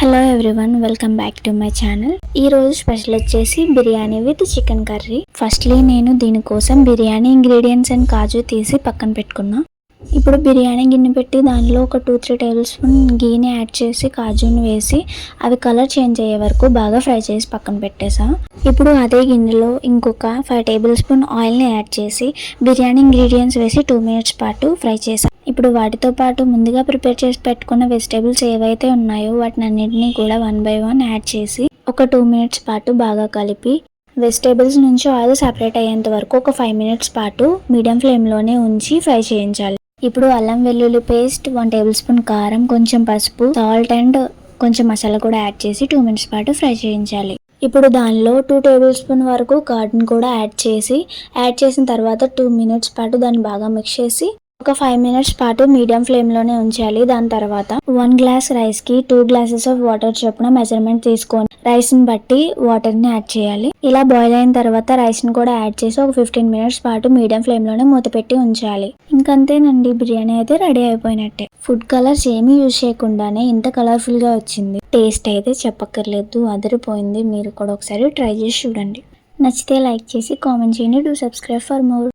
Hello everyone, welcome back to my channel. ఈ రోజు special వచ్చేసి biryani with chicken curry. Firstly నేను దీనికోసం బిర్యానీ ఇంగ్రీడియంట్స్ అండ్ కాజు తీసి పక్కన పెట్టుకున్నా. ఇప్పుడు బిర్యానీ గిన్నె పెట్టి దానిలో ఒక 2-3 టేబుల్ స్పూన్ గీని యాడ్ చేసి కాజుని వేసి అవి కలర్ చేంజ్ అయ్యే వరకు బాగా ఫ్రై చేసి పక్కన పెట్టేసా. ఇప్పుడు అదే గిన్నెలో ఇంకొక 5 టేబుల్ స్పూన్ ఆయిల్ని యాడ్ చేసి బిర్యానీ ఇంగ్రీడియంట్స్ వేసి 2 మినిట్స్ పాటు ఫ్రై చేసా. ఇప్పుడు వాటితో పాటు ముందుగా ప్రిపేర్ చేసి పెట్టుకున్న వెజిటేబుల్స్ ఏవైతే ఉన్నాయో వాటిని అన్నింటినీ కూడా 1 by 1 యాడ్ చేసి ఒక 2 మినిట్స్ పాటు బాగా కలిపి వెజిటేబుల్స్ నుంచి ఆయిల్ సపరేట్ అయ్యేంత వరకు ఒక 5 మినిట్స్ పాటు మీడియం ఫ్లేమ్లోనే ఉంచి ఫ్రై చేయించాలి. ఇప్పుడు అల్లం వెల్లుల్లి పేస్ట్, 1 టేబుల్ స్పూన్ కారం, కొంచెం పసుపు, సాల్ట్ అండ్ కొంచెం మసాలా కూడా యాడ్ చేసి 2 మినిట్స్ పాటు ఫ్రై చేయించాలి. ఇప్పుడు దానిలో 2 టేబుల్ స్పూన్ వరకు కర్డ్ని కూడా యాడ్ చేసిన తర్వాత 2 మినిట్స్ పాటు దాన్ని బాగా మిక్స్ చేసి ఒక 5 మినిట్స్ పాటు మీడియం ఫ్లేమ్లోనే ఉంచాలి. దాని తర్వాత 1 గ్లాస్ రైస్కి 2 గ్లాసెస్ ఆఫ్ వాటర్ చొప్పున మెజర్మెంట్ తీసుకొని రైస్ని బట్టి వాటర్ని యాడ్ చేయాలి. ఇలా బాయిల్ అయిన తర్వాత రైస్ని కూడా యాడ్ చేసి ఒక 15 మినిట్స్ పాటు మీడియం ఫ్లేమ్లోనే మూత పెట్టి ఉంచాలి. ఇంకంతేనండి, బిర్యానీ అయితే రెడీ అయిపోయినట్టే. ఫుడ్ కలర్స్ ఏమీ యూజ్ చేయకుండానే ఇంత కలర్ఫుల్గా వచ్చింది. టేస్ట్ అయితే చెప్పక్కర్లేదు, అదిరిపోయింది. మీరు కూడా ఒకసారి ట్రై చేసి చూడండి. నచ్చితే లైక్ చేసి కామెంట్ చేయండి. Do subscribe for more.